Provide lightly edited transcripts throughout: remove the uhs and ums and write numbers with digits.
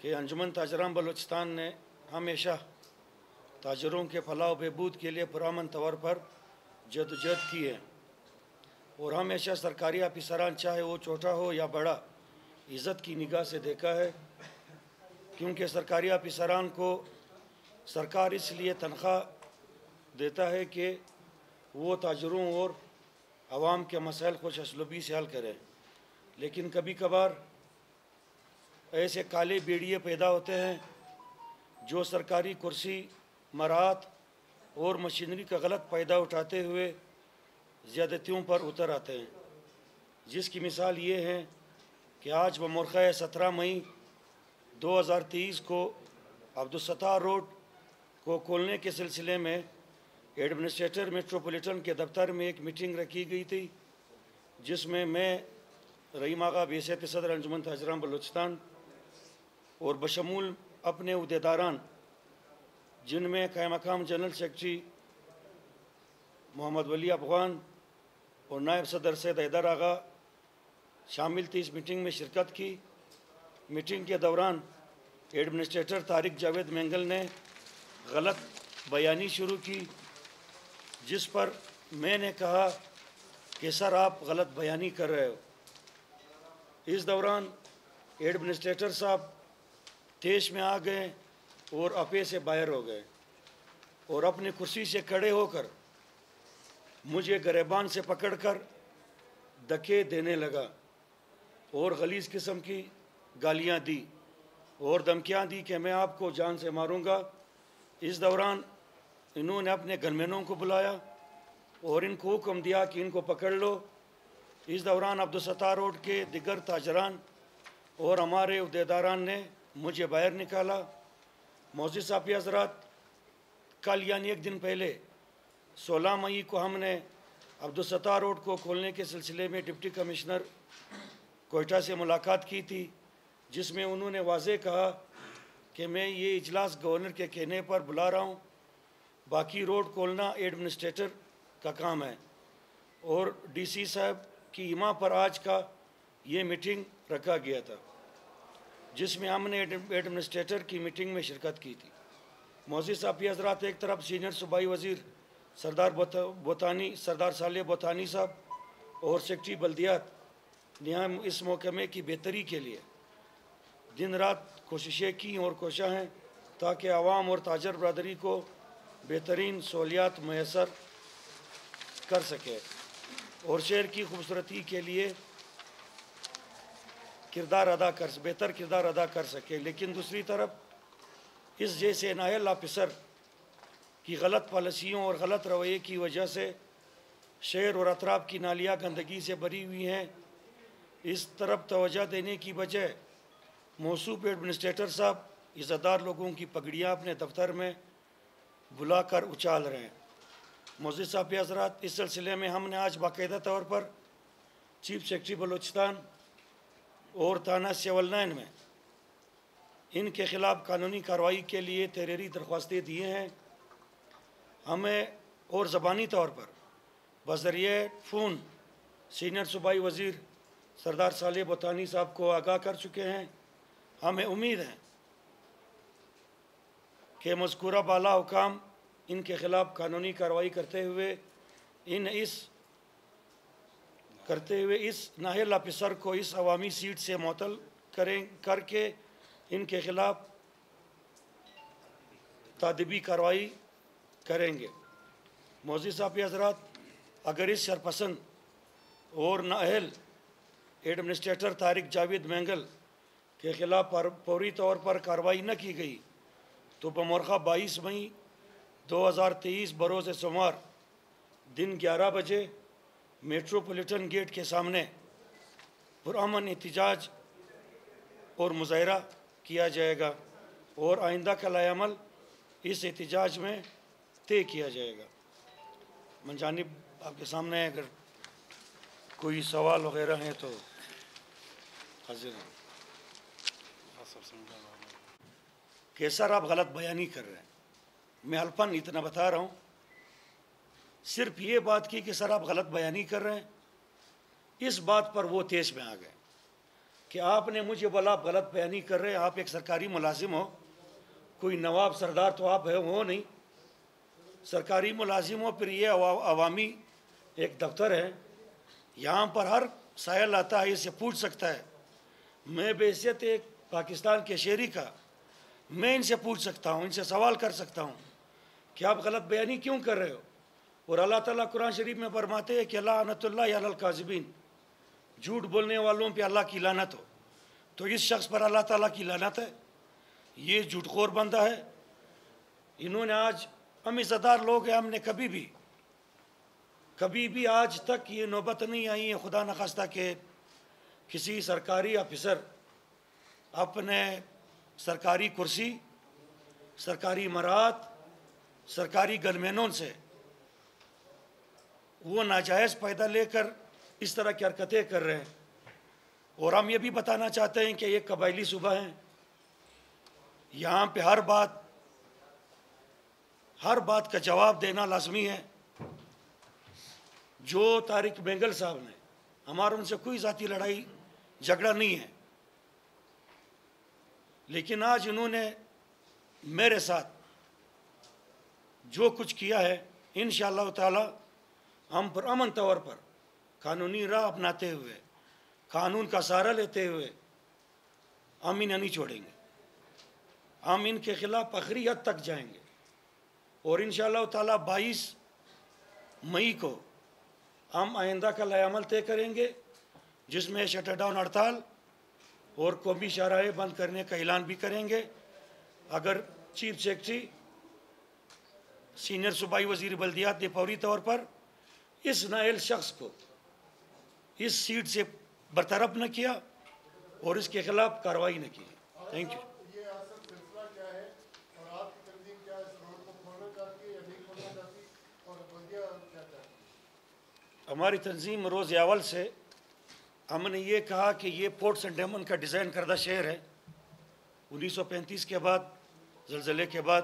کہ انجمن تاجران بلوچستان نے ہمیشہ تاجروں کے فلاح و بہبود کے لیے پرامن طور پر جدوجہد کی ہے اور ہمیشہ سرکاری آفیسران چاہے وہ چھوٹا ہو یا بڑا عزت کی نگاہ سے دیکھا ہے، کیونکہ سرکاری آفیسران کو سرکار اس لیے تنخواہ دیتا ہے کہ وہ تاجروں اور عوام کے مسائل خوش اسلوبی سے حل کرے، لیکن کبھی کبھار ایسے کالے بیڑیے پیدا ہوتے ہیں جو سرکاری کرسی، مراعات اور مشینری کا غلط فائدہ اٹھاتے ہوئے زیادتیوں پر اتر آتے ہیں، جس کی مثال یہ ہے کہ آج بمورخہ 17 مئی 2023 کو عبدالستار روڈ کو کھولنے کے سلسلے میں ایڈمنسٹریٹر میٹروپولیٹن کے دفتر میں ایک میٹنگ رکھی گئی تھی، جس میں رحیم آغا بحیثیت صدر انجمن تاجران بلوچستان اور بشمول اپنے عہدیداران، جن میں قائم مقام جنرل سیکرٹری محمد ولی افغان اور نائب صدر سید حیدر آغا شامل تھی، اس میٹنگ میں شرکت کی۔ میٹنگ کے دوران ایڈمنسٹریٹر طارق جاوید مینگل نے غلط بیانی شروع کی، جس پر میں نے کہا کہ سر آپ غلط بیانی کر رہے ہو۔ اس دوران ایڈمنسٹریٹر صاحب طیش میں آ گئے اور اپے سے باہر ہو گئے اور اپنی کرسی سے کھڑے ہو کر مجھے گریبان سے پکڑ کر دھکے دینے لگا اور غلیظ قسم کی گالیاں دی اور دھمکیاں دی کہ میں آپ کو جان سے ماروں گا۔ اس دوران انہوں نے اپنے گنمینوں کو بلایا اور ان کو حکم دیا کہ ان کو پکڑ لو۔ اس دوران عبدالستار روڈ کے دیگر تاجران اور ہمارے عہدیداران نے مجھے باہر نکالا۔ معزز صاحب حضرات، کل یعنی ایک دن پہلے 16 مئی کو ہم نے عبدالستار روڈ کو کھولنے کے سلسلے میں ڈپٹی کمشنر کوئٹہ سے ملاقات کی تھی، جس میں انہوں نے واضح کہا کہ میں یہ اجلاس گورنر کے کہنے پر بلا رہا ہوں، باقی روڈ کھولنا ایڈمنسٹریٹر کا کام ہے، اور ڈی سی صاحب کی ہمہ پر آج کا یہ میٹنگ رکھا گیا تھا، جس میں ہم نے ایڈمنسٹریٹر کی میٹنگ میں شرکت کی تھی۔ معزز صاحب حضرات، ایک طرف سینئر صوبائی وزیر سردار صالح بوتانی صاحب اور سیکرٹری بلدیات نے ہم اس محکمے کی بہتری کے لیے دن رات کوششیں کی اور کوشاں ہیں تاکہ عوام اور تاجر برادری کو بہترین سہولیات میسر کر سکے اور شہر کی خوبصورتی کے لیے بہتر کردار ادا کر سکے، لیکن دوسری طرف اس جیسے نااہل آفیسر کی غلط پالیسیوں اور غلط رویے کی وجہ سے شہر اور اطراف کی نالیاں گندگی سے بھری ہوئی ہیں۔ اس طرف توجہ دینے کی بجائے موصوف ایڈمنسٹریٹر صاحب عزت دار لوگوں کی پگڑیاں اپنے دفتر میں بلا کر اچھال رہے ہیں۔ معزز صاحب حضرات، اس سلسلے میں ہم نے آج باقاعدہ طور پر چیف سیکرٹری بلوچستان اور تھانہ سیول 9 میں ان کے خلاف قانونی کارروائی کے لیے تحریری درخواستیں دیے ہیں۔ ہمیں اور زبانی طور پر بذریعہ فون سینئر صوبائی وزیر سردار صالح بوتانی صاحب کو آگاہ کر چکے ہیں۔ ہمیں امید ہے کہ مذکورہ بالا حکام ان کے خلاف قانونی کارروائی کرتے ہوئے اس نااہل آفیسر کو اس عوامی سیٹ سے معطل کر کے ان کے خلاف تادیبی کارروائی کریں گے۔ معزز صاحب حضرات، اگر اس شرپسند اور نااہل ایڈمنسٹریٹر طارق جاوید مینگل کے خلاف فوری طور پر کارروائی نہ کی گئی تو بمورخہ 22 مئی 2023 بروز سوموار دن 11 بجے میٹروپولیٹن گیٹ کے سامنے پرامن احتجاج اور مظاہرہ کیا جائے گا اور آئندہ کا لائحہ عمل اس احتجاج میں طے کیا جائے گا۔ من جانب آپ کے سامنے اگر کوئی سوال وغیرہ ہیں تو حاضر ہیں۔ کہ سر آپ غلط بیانی کر رہے ہیں، میں الفاً اتنا بتا رہا ہوں، صرف یہ بات کی کہ سر آپ غلط بیانی کر رہے ہیں، اس بات پر وہ تیش میں آ گئے کہ آپ نے مجھے بولا آپ غلط بیانی کر رہے ہیں، آپ ایک سرکاری ملازم ہو، کوئی نواب سردار تو آپ ہو نہیں، سرکاری ملازم ہو، پھر یہ عوامی ایک دفتر ہے، یہاں پر ہر سائل آتا ہے، اس سے پوچھ سکتا ہے۔ میں بحیثیت ایک پاکستان کے شہری کا میں ان سے پوچھ سکتا ہوں، ان سے سوال کر سکتا ہوں کہ آپ غلط بیانی کیوں کر رہے ہو؟ اور اللہ تعالیٰ قرآن شریف میں فرماتے ہیں کہ لعنت اللہ علی الکاذبین، جھوٹ بولنے والوں پہ اللہ کی لعنت ہو۔ تو اس شخص پر اللہ تعالیٰ کی لعنت ہے، یہ جھوٹ خور بندہ ہے۔ انہوں نے آج، ہم عزت دار لوگ ہیں، ہم نے کبھی بھی آج تک یہ نوبت نہیں آئی ہے خدا نخواستہ کہ کسی سرکاری افسر اپنے سرکاری کرسی، سرکاری مراد، سرکاری گنمینوں سے وہ ناجائز فائدہ لے کر اس طرح کی حرکتیں کر رہے ہیں۔ اور ہم یہ بھی بتانا چاہتے ہیں کہ یہ قبائلی صوبہ ہیں، یہاں پہ ہر بات کا جواب دینا لازمی ہے۔ جو طارق مینگل صاحب نے، ہمارا ان سے کوئی ذاتی لڑائی جھگڑا نہیں ہے، لیکن آج انہوں نے میرے ساتھ جو کچھ کیا ہے، انشاءاللہ تعالی ہم پر امن طور پر قانونی راہ اپناتے ہوئے، قانون کا سہارا لیتے ہوئے ہم انہیں نہیں چھوڑیں گے۔ ہم ان کے خلاف آخری حد تک جائیں گے، اور انشاءاللہ تعالی 22 مئی کو ہم آئندہ کا لائحہ عمل طے کریں گے، جس میں شٹر ڈاؤن ہڑتال اور قومی شاہراہیں بند کرنے کا اعلان بھی کریں گے۔ اگر چیف سیکرٹری، سینئر صوبائی وزیر بلدیات نے فوری طور پر اس نااہل شخص کو اس سیٹ سے برطرف نہ کیا اور اس کے خلاف کارروائی نہ کی۔ Thank you. یہ اصل سلسلہ کیا ہے اور آپ کی تنظیم کیا اس روڈ کو کھولنا چاہتی ہے یا نہیں کھولنا چاہتی، اور بلدیہ کیا چاہتی ہے؟ ہماری تنظیم روز اول سے ہم نے یہ کہا کہ یہ پورٹ سنٹ ڈیمن کا ڈیزائن کردہ شہر ہے۔ 1935 کے بعد، زلزلے کے بعد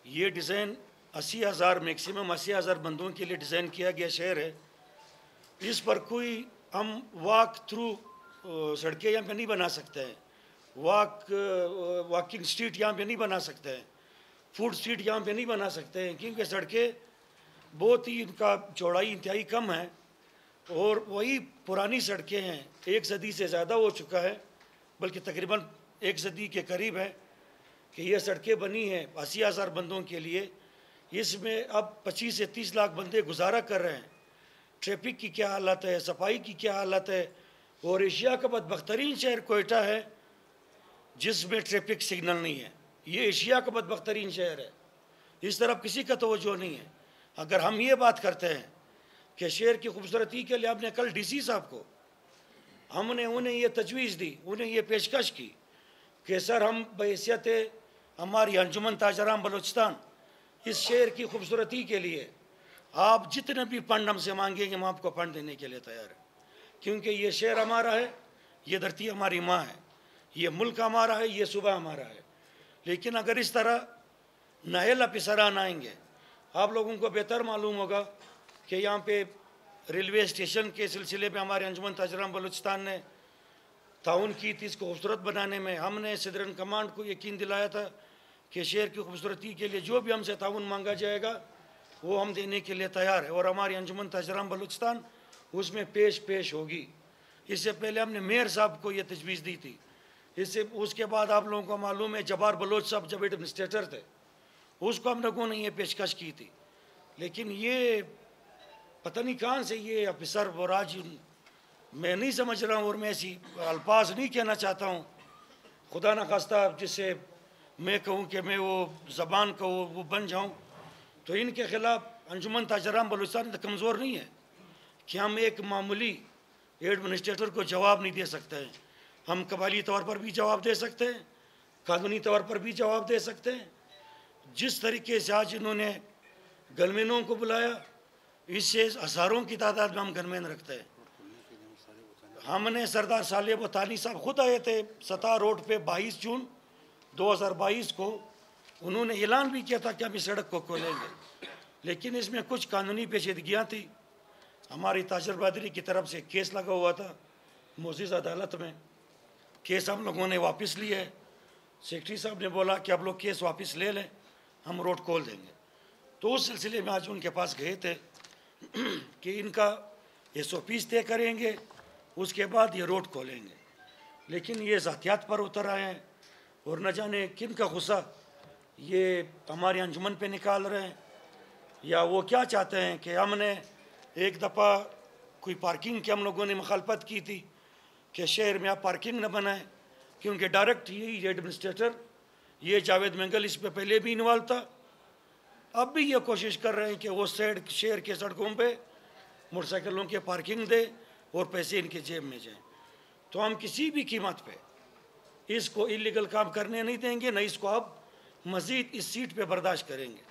یہ ڈیزائن 80,000 میکسیمم 80,000 بندوں کے لیے ڈیزائن کیا گیا شہر ہے۔ اس پر کوئی ہم واک تھرو سڑکیں یہاں پہ نہیں بنا سکتے ہیں، واکنگ سٹریٹ یہاں پہ نہیں بنا سکتے ہیں، فوڈ سٹریٹ یہاں پہ نہیں بنا سکتے ہیں، کیونکہ سڑکیں بہت ہی ان کا چوڑائی انتہائی کم ہے، اور وہی پرانی سڑکیں ہیں، 1 صدی سے زیادہ ہو چکا ہے، بلکہ تقریباً 1 صدی کے قریب ہے کہ یہ سڑکیں بنی ہیں 80,000 بندوں کے لیے۔ اس میں اب 25 سے 30 لاکھ بندے گزارا کر رہے ہیں۔ ٹریفک کی کیا حالت ہے، صفائی کی کیا حالت ہے، اور ایشیا کا بدبخترین شہر کوئٹہ ہے جس میں ٹریفک سگنل نہیں ہے۔ یہ ایشیا کا بدبخترین شہر ہے، اس طرف کسی کا توجہ نہیں ہے۔ اگر ہم یہ بات کرتے ہیں کہ شہر کی خوبصورتی کے لیے، ہم نے کل ڈی سی صاحب کو ہم نے انہیں یہ تجویز دی، انہیں یہ پیشکش کی کہ سر، ہم بحیثیت ہماری انجمن تاجران بلوچستان اس شہر کی خوبصورتی کے لیے آپ جتنے بھی فنڈ ہم سے مانگیں گے، ہم آپ کو فنڈ دینے کے لیے تیار ہیں، کیونکہ یہ شہر ہمارا ہے، یہ دھرتی ہماری ماں ہے، یہ ملک ہمارا ہے، یہ صوبہ ہمارا ہے۔ لیکن اگر اس طرح نااہل افسران آئیں گے، آپ لوگوں کو بہتر معلوم ہوگا کہ یہاں پہ ریلوے اسٹیشن کے سلسلے میں ہمارے انجمن تاجران بلوچستان نے تعاون کی تھی اس کو خوبصورت بنانے میں۔ ہم نے صدرن کمانڈ کو یقین دلایا تھا کہ شہر کی خوبصورتی کے لیے جو بھی ہم سے تعاون مانگا جائے گا وہ ہم دینے کے لیے تیار ہے، اور ہماری انجمن تاجران بلوچستان اس میں پیش ہوگی۔ اس سے پہلے ہم نے میئر صاحب کو یہ تجویز دی تھی، اس کے بعد آپ لوگوں کو معلوم ہے جبار بلوچ صاحب جب ایڈمنسٹریٹر تھے، اس کو ہم لوگوں نے یہ پیشکش کی تھی، لیکن یہ پتہ نہیں کہاں سے یہ افسر، وہ راج میں نہیں سمجھ رہا ہوں، اور میں ایسی الفاظ نہیں کہنا چاہتا ہوں، خدا نخواستہ جس سے میں کہوں کہ میں وہ زبان کو وہ بن جاؤں، تو ان کے خلاف انجمن تاجران بلوچستان تو کمزور نہیں ہے کہ ہم ایک معمولی ایڈمنسٹریٹر کو جواب نہیں دے سکتے ہیں۔ ہم قبائلی طور پر بھی جواب دے سکتے ہیں، قانونی طور پر بھی جواب دے سکتے ہیں۔ جس طریقے سے آج انہوں نے گنمینوں کو بلایا، اس سے ہزاروں کی تعداد میں ہم گنمین رکھتے ہیں۔ ہم نے سردار صالح بطانی صاحب خود آئے تھے ستا روڈ پہ 22 جون 2022 کو، انہوں نے اعلان بھی کیا تھا کہ ہم اس سڑک کو کھولیں گے، لیکن اس میں کچھ قانونی پیچیدگیاں تھیں۔ ہماری تاجر برادری کی طرف سے کیس لگا ہوا تھا، معزز عدالت میں کیس ہم لوگوں نے واپس لیا ہے. سیکرٹری صاحب نے بولا کہ آپ لوگ کیس واپس لے لیں, ہم روڈ کھول دیں گے. تو اس سلسلے میں آج ان کے پاس گئے تھے کہ ان کا SOPs طے کریں گے, اس کے بعد یہ روڈ کھولیں گے. لیکن یہ ذاتیات پر اتر آئے ہیں اور نہ جانے کن کا غصہ یہ ہمارے انجمن پہ نکال رہے ہیں, یا وہ کیا چاہتے ہیں کہ ہم نے ایک دفعہ کوئی پارکنگ کی ہم لوگوں نے مخالفت کی تھی کہ شہر میں آپ پارکنگ نہ بنائیں, کیونکہ ڈائریکٹ یہی ایڈمنسٹریٹر یہ جاوید مینگل اس پہ پہلے بھی انوالو تھا. اب بھی یہ کوشش کر رہے ہیں کہ وہ شہر کے سڑکوں پہ موٹر سائیکلوں کے پارکنگ دے اور پیسے ان کے جیب میں جائیں. تو ہم کسی بھی قیمت پہ اس کو اللیگل کام کرنے نہیں دیں گے, نہ اس کو اب مزید اس سیٹ پہ برداشت کریں گے.